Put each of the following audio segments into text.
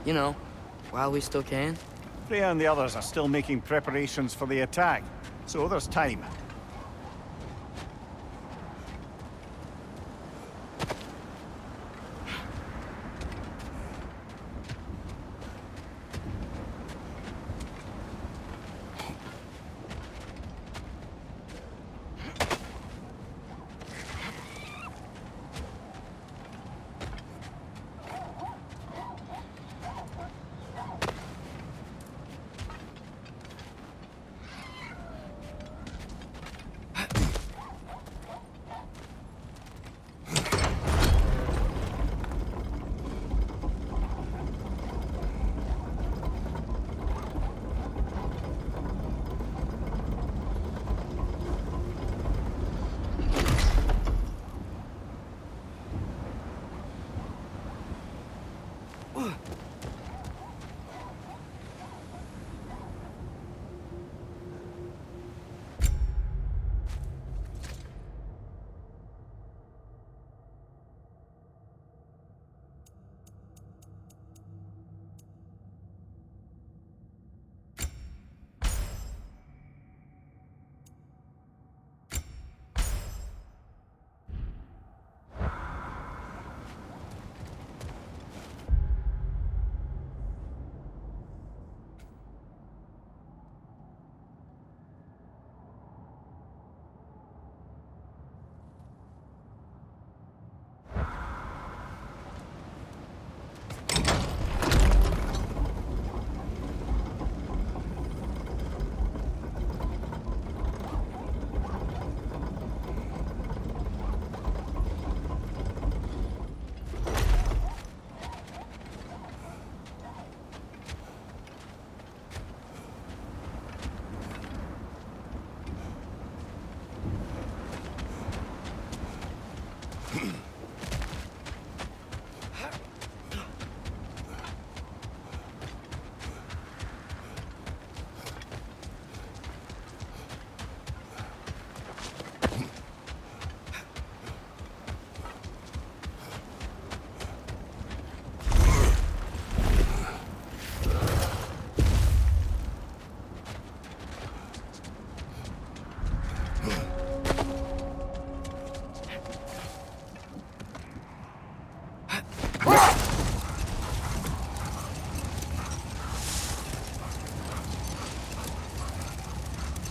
You know, while we still can. Freya and the others are still making preparations for the attack, so there's time.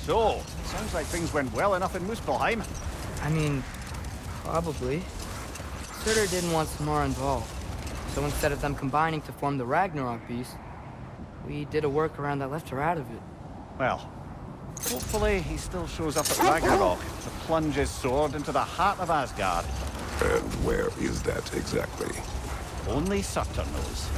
So, sounds like things went well enough in Muspelheim. I mean, probably. Surtur didn't want Samara involved. So instead of them combining to form the Ragnarok beast, we did a workaround that left her out of it. Well, hopefully he still shows up at Ragnarok to plunge his sword into the heart of Asgard. And where is that exactly? Only Surtur knows.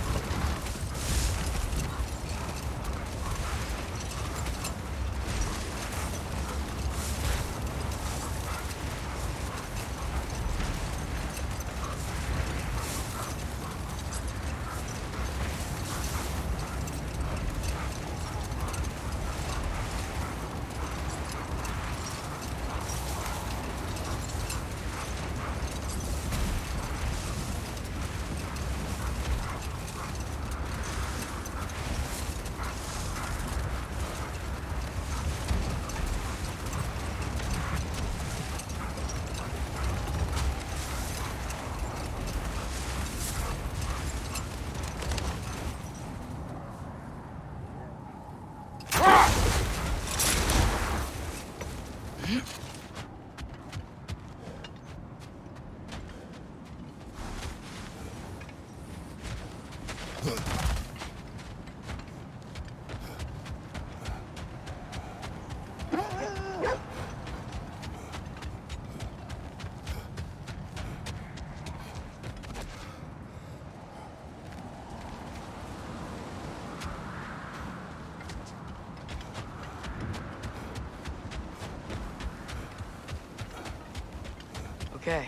Okay,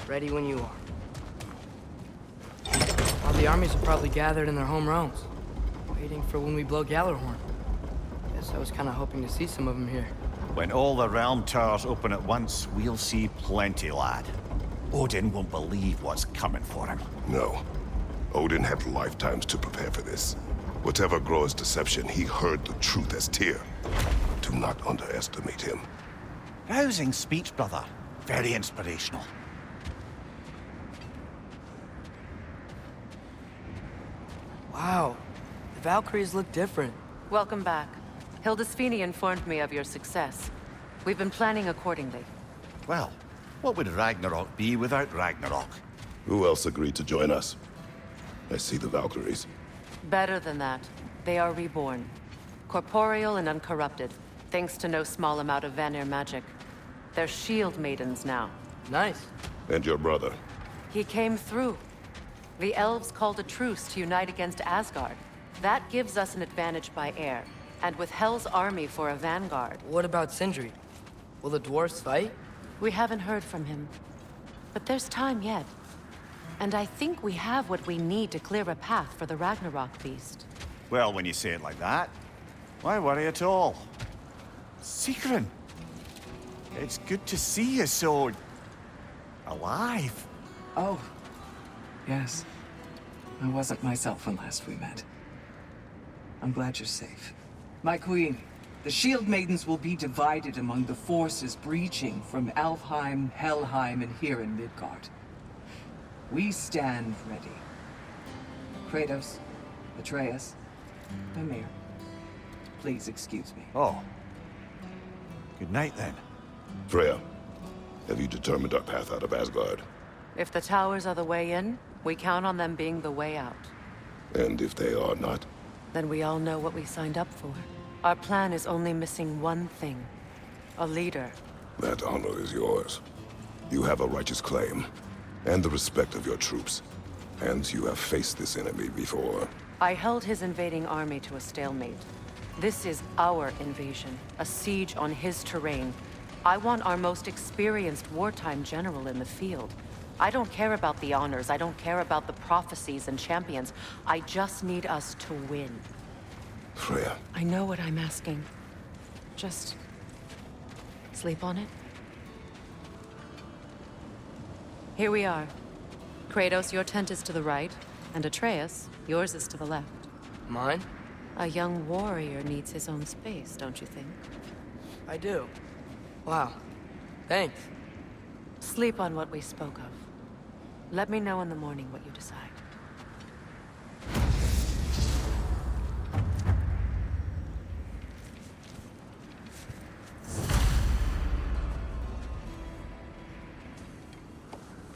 ready when you are. All the armies are probably gathered in their home realms, waiting for when we blow Gallarhorn. Guess I was kind of hoping to see some of them here. When all the realm towers open at once, we'll see plenty, lad. Odin won't believe what's coming for him. No. Odin had lifetimes to prepare for this. Whatever Groa's deception, he heard the truth as Tyr. Do not underestimate him. Rousing speech, brother. Very inspirational. Wow, the Valkyries look different. Welcome back. Hildisfini informed me of your success. We've been planning accordingly. Well, what would Ragnarok be without Ragnarok? Who else agreed to join us? I see the Valkyries. Better than that, they are reborn. Corporeal and uncorrupted, thanks to no small amount of Vanir magic. They're shield maidens now. Nice. And your brother. He came through. The elves called a truce to unite against Asgard. That gives us an advantage by air, and with Hel's army for a vanguard. What about Sindri? Will the dwarves fight? We haven't heard from him. But there's time yet. And I think we have what we need to clear a path for the Ragnarok beast. Well, when you say it like that, why worry at all? Sigrun! It's good to see you so... alive. Oh, yes. I wasn't myself when last we met. I'm glad you're safe. My queen, the Shield Maidens will be divided among the forces breaching from Alfheim, Helheim, and here in Midgard. We stand ready. Kratos, Atreus, Mimir, please excuse me. Oh. Good night, then. Freya, have you determined our path out of Asgard? If the towers are the way in, we count on them being the way out. And if they are not? Then we all know what we signed up for. Our plan is only missing one thing. A leader. That honor is yours. You have a righteous claim, and the respect of your troops. And you have faced this enemy before. I held his invading army to a stalemate. This is our invasion, a siege on his terrain. I want our most experienced wartime general in the field. I don't care about the honors, I don't care about the prophecies and champions. I just need us to win. Freya. I know what I'm asking. Just... sleep on it? Here we are. Kratos, your tent is to the right, and Atreus, yours is to the left. Mine? A young warrior needs his own space, don't you think? I do. Wow. Thanks. Sleep on what we spoke of. Let me know in the morning what you decide.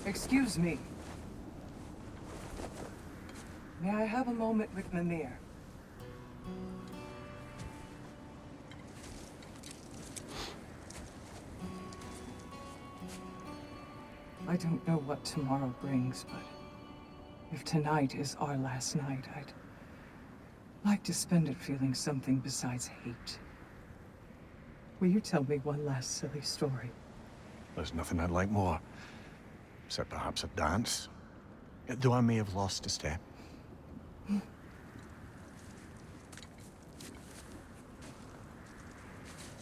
Excuse me. May I have a moment with Mimir? I don't know what tomorrow brings, but if tonight is our last night, I'd like to spend it feeling something besides hate. Will you tell me one last silly story? There's nothing I'd like more. Except perhaps a dance. Though I may have lost a step.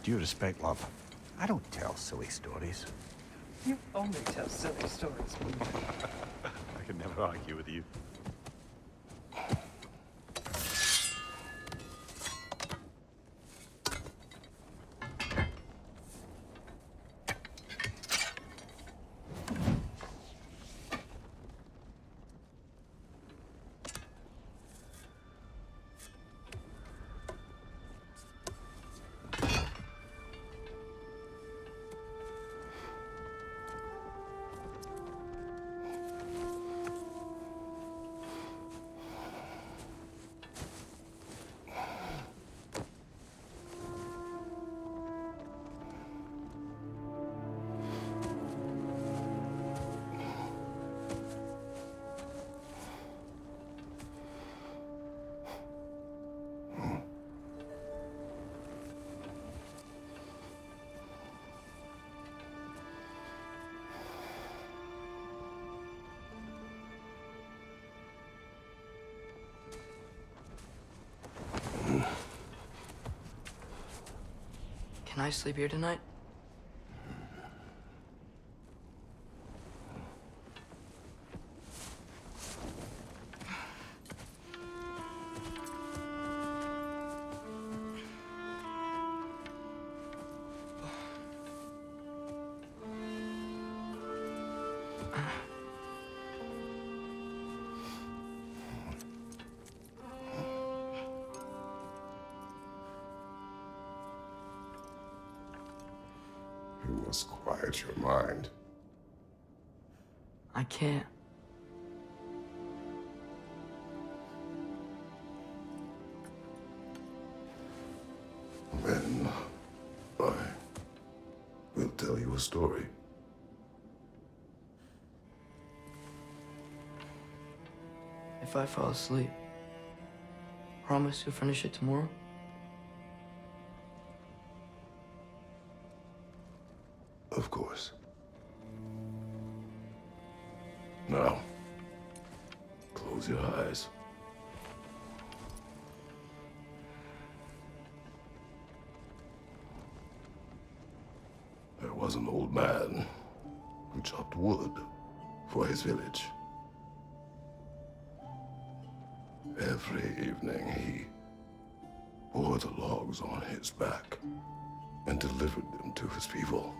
Due respect, love. I don't tell silly stories. You only tell silly stories, Mimir. I can never argue with you. Can I sleep here tonight? Quiet your mind. I can't. Then I will tell you a story. If I fall asleep, promise you'll finish it tomorrow? Of course. Now, close your eyes. There was an old man who chopped wood for his village. Every evening he bore the logs on his back and delivered them to his people.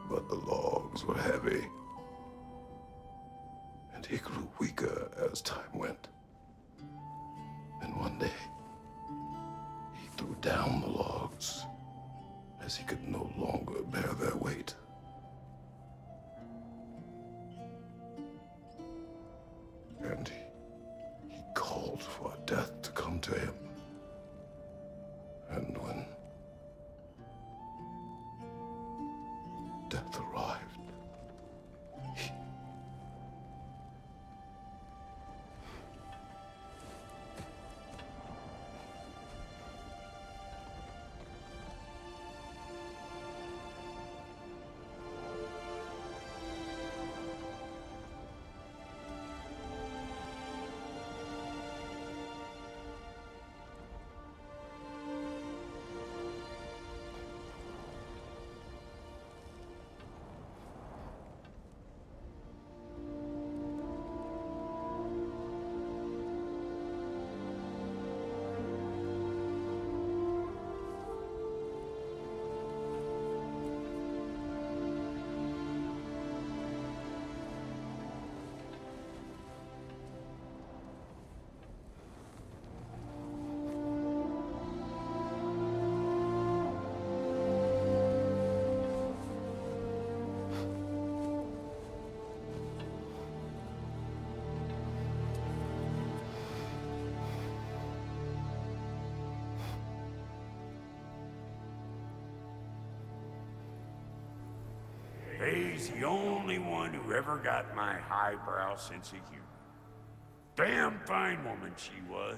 But the logs were heavy, and he grew weaker as time went. And one day, he threw down the logs as he could no longer bear their weight. And he called for death to come to him. And when death arrived, he... He's the only one who ever got my highbrow sense of humor. Damn fine woman she was.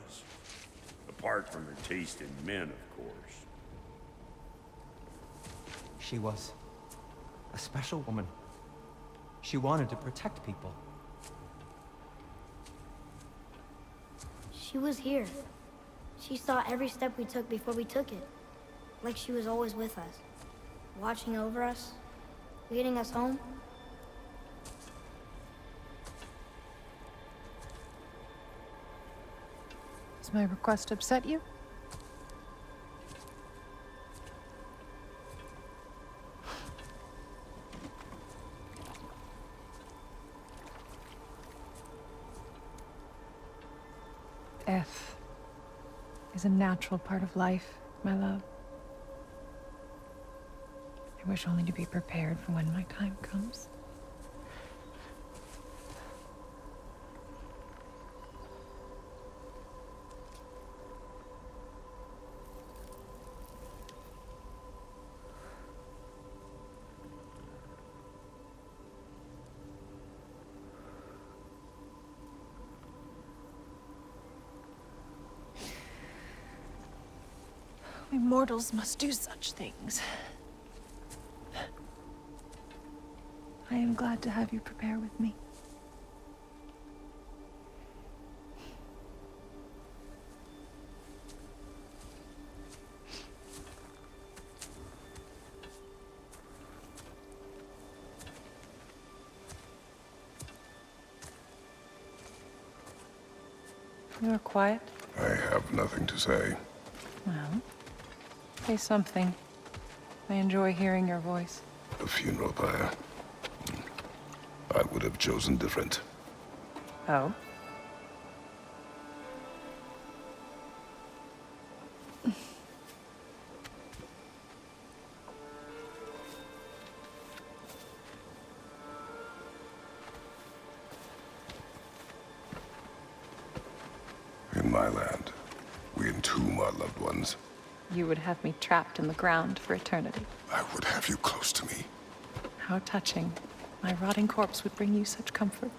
Apart from her taste in men, of course. She was a special woman. She wanted to protect people. She was here. She saw every step we took before we took it. Like she was always with us. Watching over us. Leading us home. Does my request upset you? Death is a natural part of life, my love. I wish only to be prepared for when my time comes. We mortals must do such things. I am glad to have you prepare with me. You are quiet. I have nothing to say. Well, say something. I enjoy hearing your voice. A funeral pyre. I would have chosen different. Oh? in my land, we entomb our loved ones. You would have me trapped in the ground for eternity. I would have you close to me. How touching. My rotting corpse would bring you such comfort.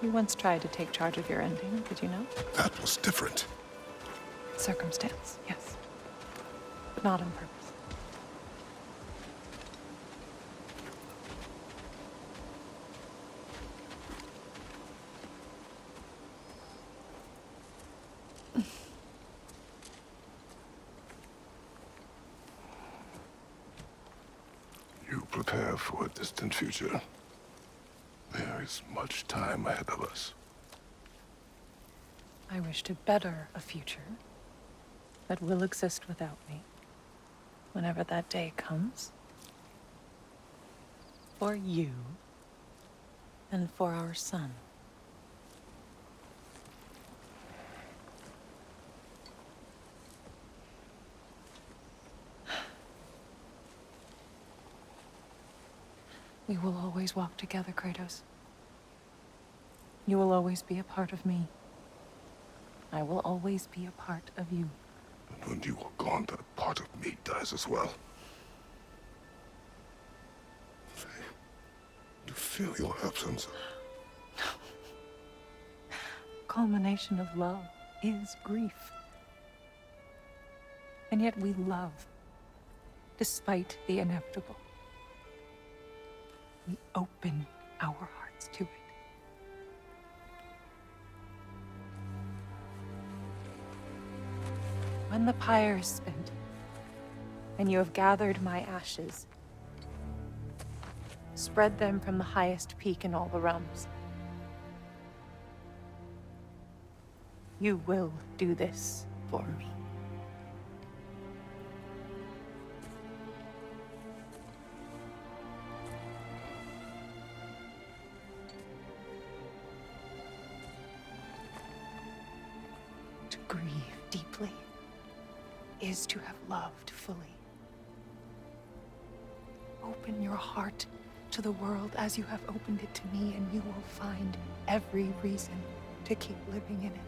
You once tried to take charge of your ending, did you know? That was different. Circumstance, yes. But not on purpose. You prepare for a distant future. There is much time ahead of us. I wish to better a future that will exist without me, whenever that day comes. For you, and for our son. We will always walk together, Kratos. You will always be a part of me. I will always be a part of you. And when you are gone, that part of me dies as well. You feel your absence. Culmination of love is grief. And yet we love, despite the inevitable. We open our hearts to it. When the pyre is spent, and you have gathered my ashes, spread them from the highest peak in all the realms. You will do this for me. To grieve deeply is to have loved fully. Open your heart to the world as you have opened it to me, and you will find every reason to keep living in it.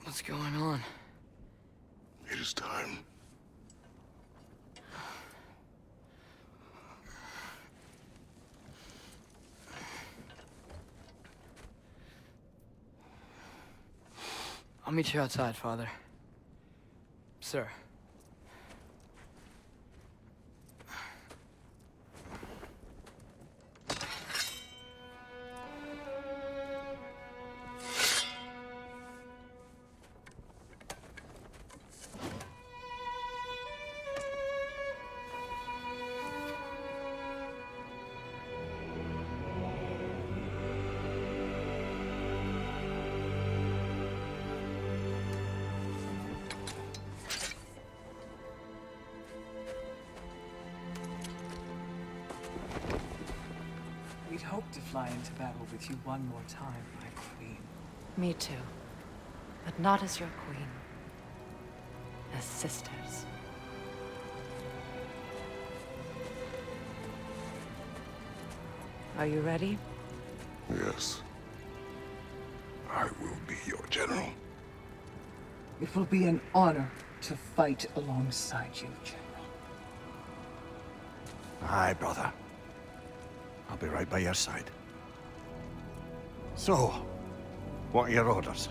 What's going on? It is time. I'll meet you outside, Father. Sir. We'd hoped to fly into battle with you one more time, my queen. Me too. But not as your queen. As sisters. Are you ready? Yes. I will be your general. It will be an honor to fight alongside you, General. Aye, brother. I'll be right by your side. So, what are your orders?